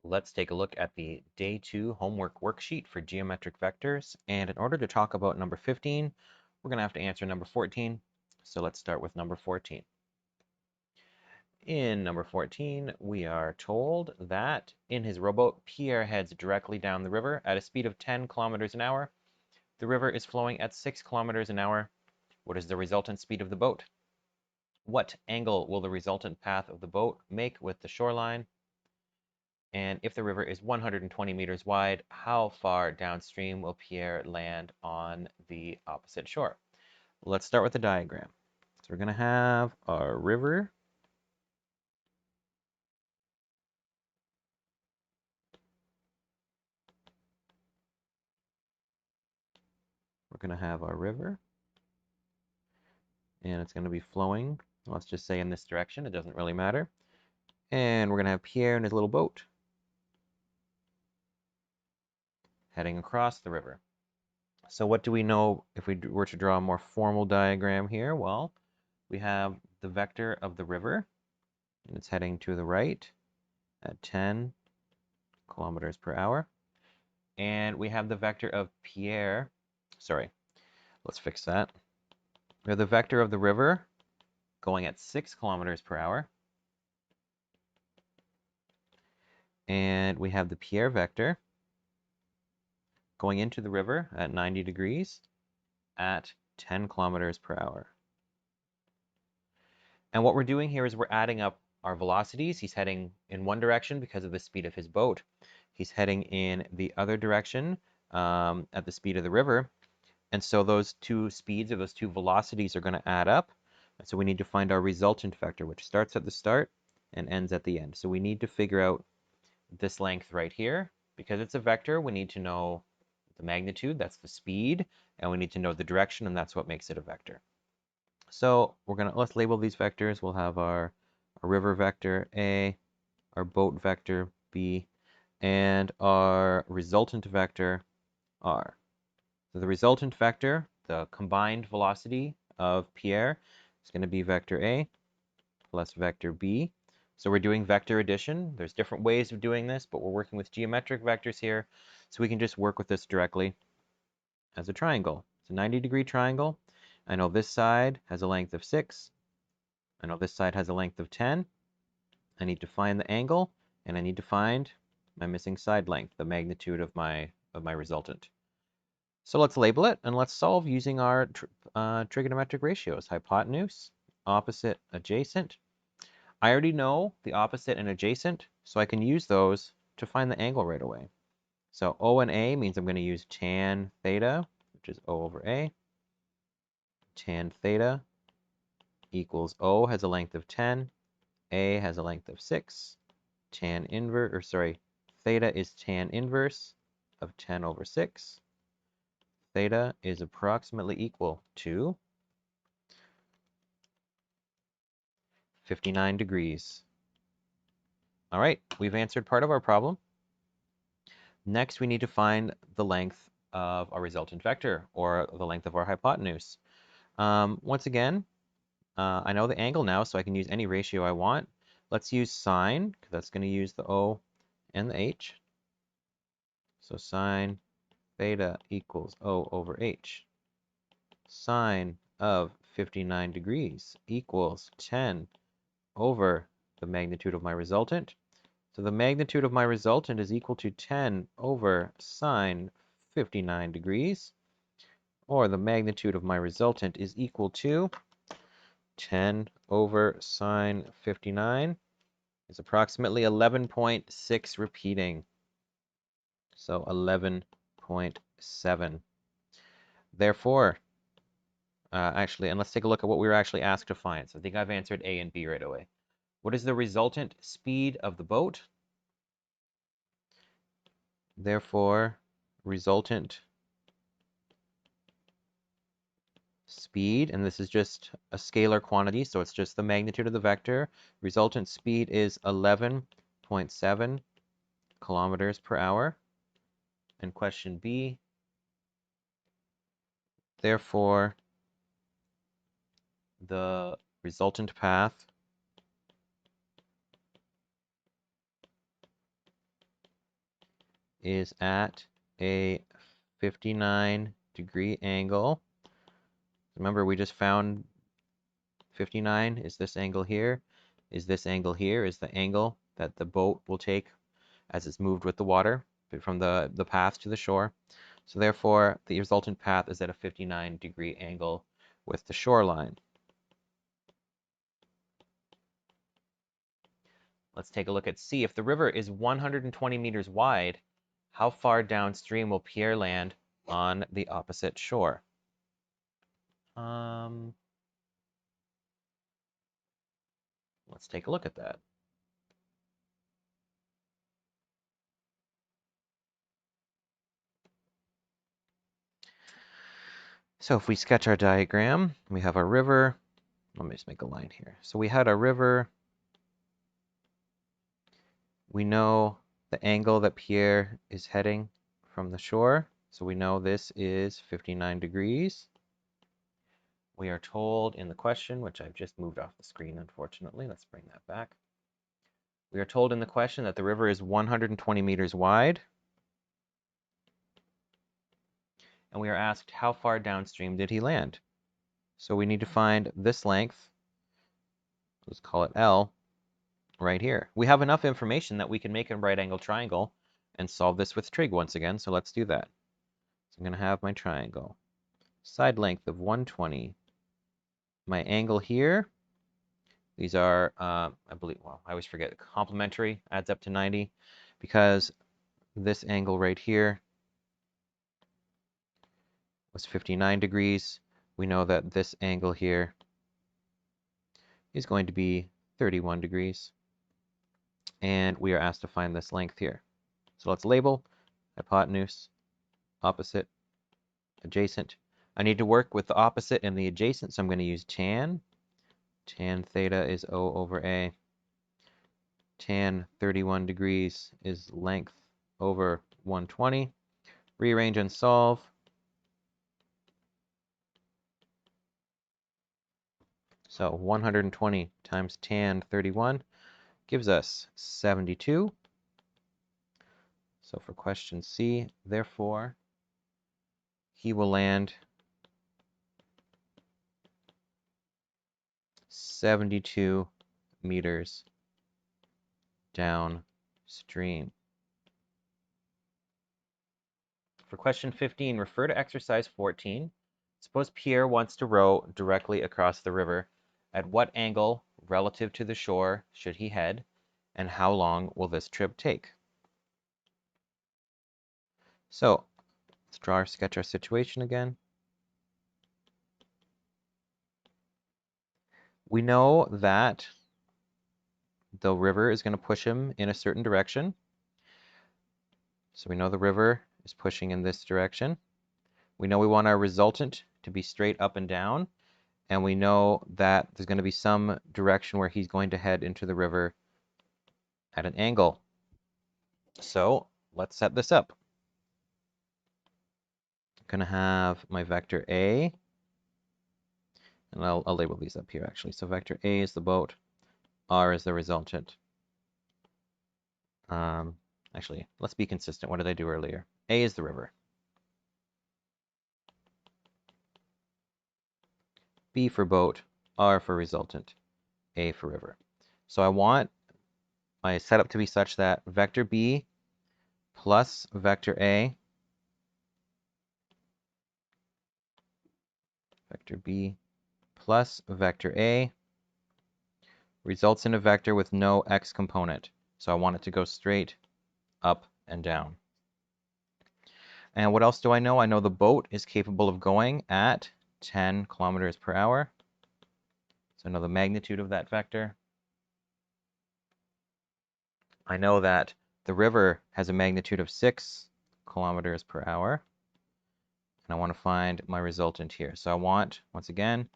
Let's take a look at the Day 2 homework worksheet for geometric vectors. And in order to talk about number 15, we're going to have to answer number 14. So let's start with number 14. In number 14, we are told that in his rowboat, Pierre heads directly down the river at a speed of 10 kilometers an hour. The river is flowing at 6 kilometers an hour. What is the resultant speed of the boat? What angle will the resultant path of the boat make with the shoreline? And if the river is 120 meters wide, how far downstream will Pierre land on the opposite shore? Let's start with the diagram. So we're going to have our river. We're going to have our river. And it's going to be flowing. Let's just say in this direction. It doesn't really matter. And we're going to have Pierre in his little boat heading across the river. So what do we know if we were to draw a more formal diagram here? Well, we have the vector of the river, and it's heading to the right at 10 kilometers per hour. And we have the vector of Pierre. Sorry, let's fix that. We have the vector of the river going at 6 kilometers per hour. And we have the Pierre vector going into the river at 90 degrees at 10 kilometers per hour. And what we're doing here is we're adding up our velocities. He's heading in one direction because of the speed of his boat. He's heading in the other direction at the speed of the river. And so those two speeds or those two velocities are going to add up. And so we need to find our resultant vector, which starts at the start and ends at the end. So we need to figure out this length right here. Because it's a vector, we need to know the magnitude, that's the speed, and we need to know the direction, and that's what makes it a vector. So let's label these vectors. We'll have our river vector A, our boat vector B, and our resultant vector R. So the resultant vector, the combined velocity of Pierre, is going to be vector A plus vector B. So we're doing vector addition. There's different ways of doing this, but we're working with geometric vectors here, so we can just work with this directly as a triangle. It's a 90-degree triangle. I know this side has a length of 6. I know this side has a length of 10. I need to find the angle, and I need to find my missing side length, the magnitude of my resultant. So let's label it, and let's solve using our trigonometric ratios. Hypotenuse, opposite, adjacent. I already know the opposite and adjacent, so I can use those to find the angle right away. So O and A means I'm going to use tan theta, which is O over A. Tan theta equals O has a length of 10, A has a length of 6. Tan inverse, or sorry, theta is tan inverse of 10 over 6. Theta is approximately equal to 59 degrees. All right, we've answered part of our problem. Next, we need to find the length of our resultant vector, or the length of our hypotenuse. Once again, I know the angle now, so I can use any ratio I want. Let's use sine, because that's going to use the O and the H. So sine theta equals O over H. Sine of 59 degrees equals 10 over the magnitude of my resultant. So the magnitude of my resultant is equal to 10 over sine 59 degrees, or the magnitude of my resultant is equal to 10 over sine 59 is approximately 11.6 repeating. So 11.7. Therefore, actually, and let's take a look at what we were actually asked to find. So I think I've answered A and B right away. What is the resultant speed of the boat? Therefore, resultant speed, and this is just a scalar quantity, so it's just the magnitude of the vector. Resultant speed is 11.7 kilometers per hour. And question B, therefore, the resultant path is at a 59-degree angle. Remember, we just found 59 is this angle here, is this angle here, is the angle that the boat will take as it's moved with the water from the path to the shore. So therefore, the resultant path is at a 59-degree angle with the shoreline. Let's take a look at C. If the river is 120 meters wide, how far downstream will Pierre land on the opposite shore? Let's take a look at that. So if we sketch our diagram, we have our river. Let me just make a line here. So we had our river. We know the angle that Pierre is heading from the shore. So we know this is 59 degrees. We are told in the question, which I've just moved off the screen, unfortunately. Let's bring that back. We are told in the question that the river is 120 meters wide. And we are asked how far downstream did he land? So we need to find this length. Let's call it L right here. We have enough information that we can make a right angle triangle and solve this with trig once again. So let's do that. So I'm going to have my triangle. Side length of 120. My angle here, these are, I believe, well, I always forget, complementary, adds up to 90, because this angle right here was 59 degrees. We know that this angle here is going to be 31 degrees. And we are asked to find this length here. So let's label hypotenuse, opposite, adjacent. I need to work with the opposite and the adjacent, so I'm going to use tan. Tan theta is O over A. Tan 31 degrees is length over 120. Rearrange and solve. So 120 times tan 31 gives us 72. So for question C, therefore, he will land 72 meters downstream. For question 15, refer to exercise 14. Suppose Pierre wants to row directly across the river. At what angle relative to the shore should he head, and how long will this trip take? So let's sketch our situation again. We know that the river is going to push him in a certain direction. So we know the river is pushing in this direction. We know we want our resultant to be straight up and down. And we know that there's going to be some direction where he's going to head into the river at an angle. So let's set this up. I'm going to have my vector A, and I'll label these up here actually. So vector A is the boat, R is the resultant. Actually, let's be consistent. What did I do earlier? A is the river. B for boat, R for resultant, A for river. So I want my setup to be such that vector B plus vector A, vector B plus vector A results in a vector with no x component. So I want it to go straight up and down. And what else do I know? I know the boat is capable of going at 10 kilometers per hour. So I know the magnitude of that vector. I know that the river has a magnitude of 6 kilometers per hour. And I want to find my resultant here. So I want, once again,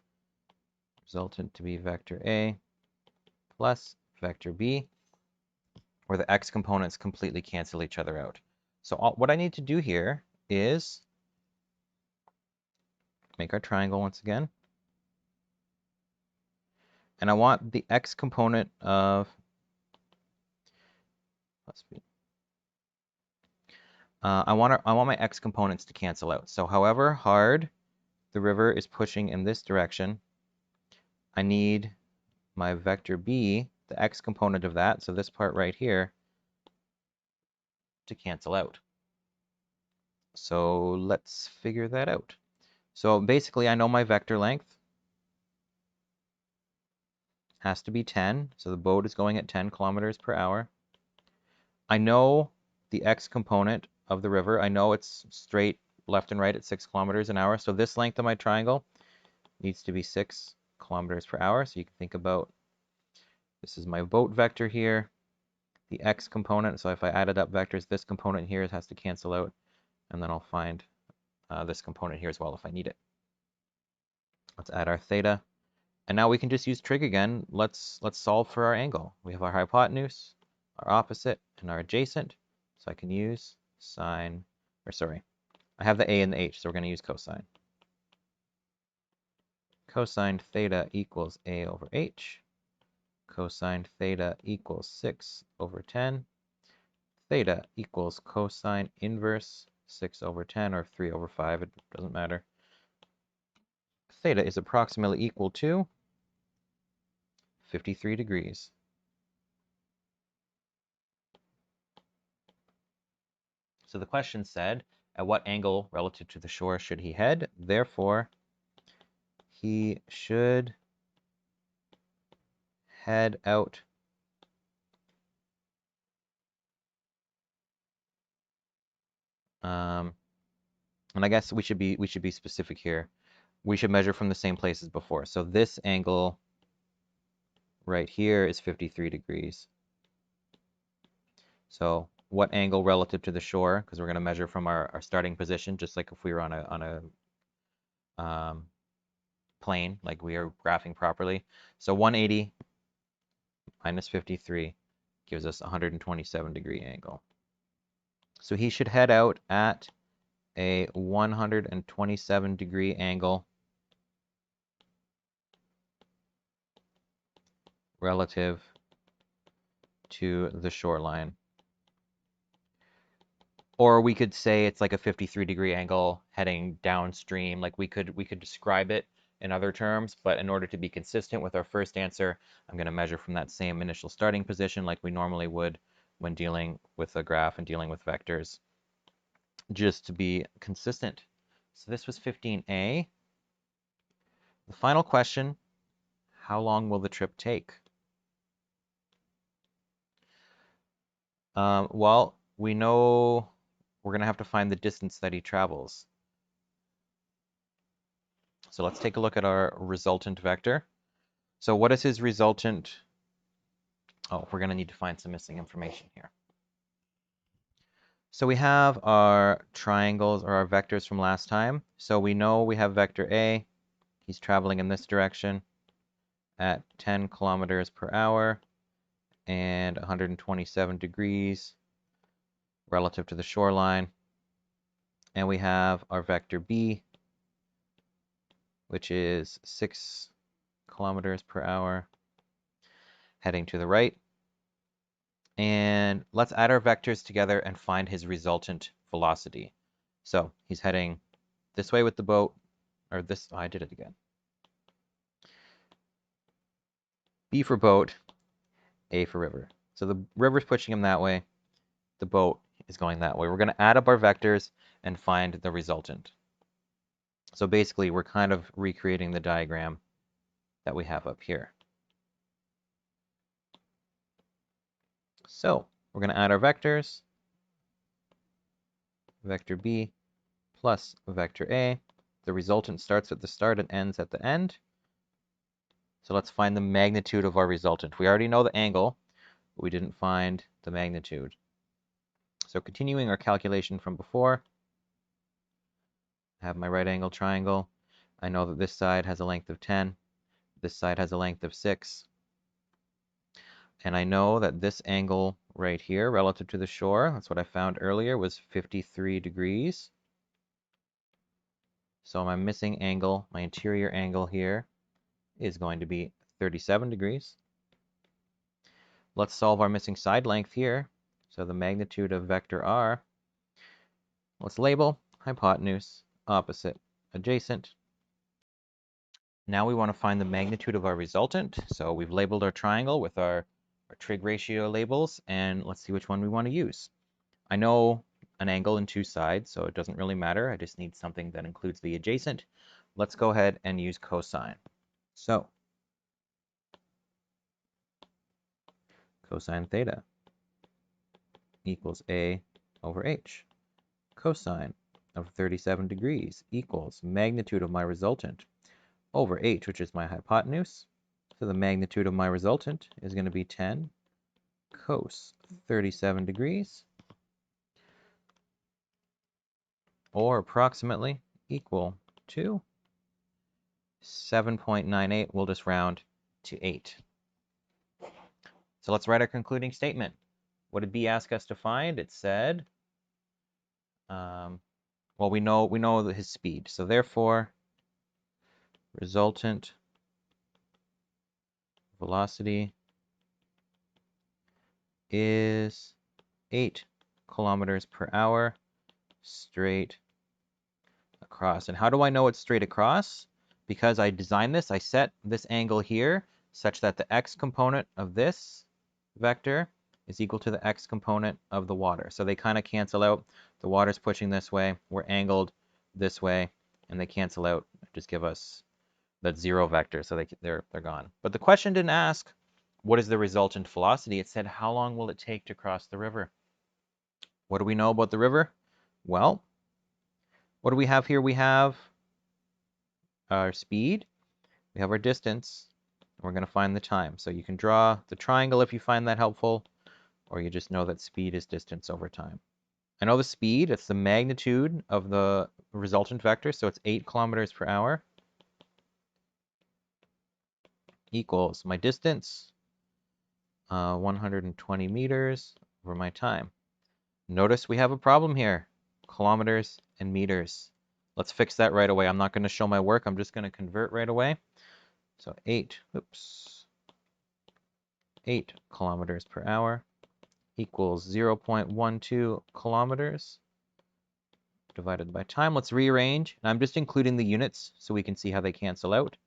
resultant to be vector A plus vector B, where the x components completely cancel each other out. So what I need to do here is make our triangle once again. And I want the x component of, I want my x components to cancel out. So however hard the river is pushing in this direction, I need my vector b, the x component of that, so this part right here, to cancel out. So let's figure that out. So basically I know my vector length has to be 10, so the boat is going at 10 kilometers per hour. I know the x component of the river. I know it's straight left and right at 6 kilometers an hour. So this length of my triangle needs to be 6 kilometers per hour. So you can think about, this is my boat vector here, the x component. So if I added up vectors, this component here has to cancel out, and then I'll find this component here as well if I need it. Let's add our theta. And now we can just use trig again. Let's solve for our angle. We have our hypotenuse, our opposite, and our adjacent. So I can use sine, or sorry, I have the a and the h, so we're going to use cosine. Cosine theta equals a over h. Cosine theta equals 6 over 10. Theta equals cosine inverse 6 over 10, or 3 over 5, it doesn't matter. Theta is approximately equal to 53 degrees. So the question said, at what angle relative to the shore should he head? Therefore, he should head out and I guess we should be specific here. We should measure from the same place as before. So this angle right here is 53 degrees. So what angle relative to the shore? Because we're going to measure from our starting position, just like if we were on a plane, like we are graphing properly. So 180 minus 53 gives us 127 degree angle. So he should head out at a 127 degree angle relative to the shoreline. Or we could say it's like a 53 degree angle heading downstream. Like we could describe it in other terms, but in order to be consistent with our first answer, I'm going to measure from that same initial starting position like we normally would when dealing with a graph and dealing with vectors, just to be consistent. So this was 15A. The final question, how long will the trip take? Well, we know we're going to have to find the distance that he travels. So let's take a look at our resultant vector. So what is his resultant? Oh, we're going to need to find some missing information here. So we have our triangles or our vectors from last time. So we know we have vector A. He's traveling in this direction at 10 kilometers per hour and 127 degrees relative to the shoreline. And we have our vector B, which is 6 kilometers per hour heading to the right. And let's add our vectors together and find his resultant velocity. So he's heading this way with the boat, or this, oh, I did it again. B for boat, A for river. So the river's pushing him that way, the boat is going that way. We're going to add up our vectors and find the resultant. So basically, we're kind of recreating the diagram that we have up here. So we're going to add our vectors. Vector B plus vector A. The resultant starts at the start and ends at the end. So let's find the magnitude of our resultant. We already know the angle, but we didn't find the magnitude. So continuing our calculation from before, I have my right angle triangle. I know that this side has a length of 10. This side has a length of 6. And I know that this angle right here relative to the shore, that's what I found earlier, was 53 degrees. So my missing angle, my interior angle here, is going to be 37 degrees. Let's solve our missing side length here. So the magnitude of vector r Let's label hypotenuse, opposite, adjacent. Now we want to find the magnitude of our resultant. So we've labeled our triangle with our trig ratio labels, and let's see which one we want to use. I know an angle and two sides, so it doesn't really matter. I just need something that includes the adjacent. Let's go ahead and use cosine. So cosine theta equals A over H. Cosine of 37 degrees equals magnitude of my resultant over H, which is my hypotenuse. So the magnitude of my resultant is going to be 10 cos 37 degrees, or approximately equal to 7.98. We'll just round to 8. So let's write our concluding statement. What did B ask us to find? It said, well, we know his speed. So therefore, resultant velocity is 8 kilometers per hour straight across. And how do I know it's straight across? Because I designed this, I set this angle here such that the x component of this vector is equal to the x component of the water. So they kind of cancel out. The water's pushing this way, we're angled this way, and they cancel out, just give us that zero vector, so they're gone. But the question didn't ask, what is the resultant velocity? It said, how long will it take to cross the river? What do we know about the river? Well, what do we have here? We have our speed, we have our distance, and we're going to find the time. So you can draw the triangle if you find that helpful, or you just know that speed is distance over time. I know the speed, it's the magnitude of the resultant vector, so it's 8 kilometers per hour equals my distance, 120 meters over my time. Notice we have a problem here, kilometers and meters. Let's fix that right away. I'm not going to show my work, I'm just going to convert right away. So 8 kilometers per hour equals 0.12 kilometers divided by time. Let's rearrange, and I'm just including the units so we can see how they cancel out.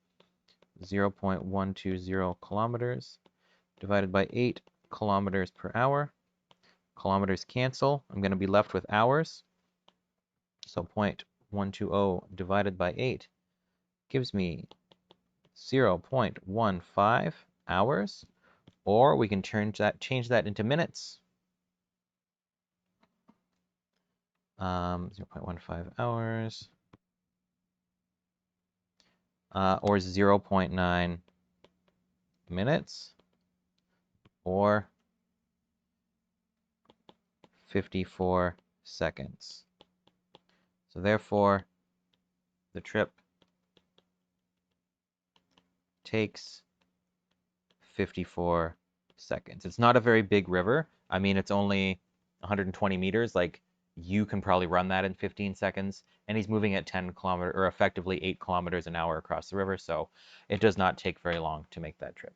0.120 kilometers divided by 8 kilometers per hour. Kilometers cancel. I'm going to be left with hours. So 0.120 divided by 8 gives me 0.15 hours, or we can change that into minutes. 0.15 hours, or 0.9 minutes, or 54 seconds. So therefore, the trip takes 54 seconds. It's not a very big river. I mean, it's only 120 meters. Like, you can probably run that in 15 seconds. And he's moving at 10 kilometers, or effectively 8 kilometers an hour across the river. So it does not take very long to make that trip.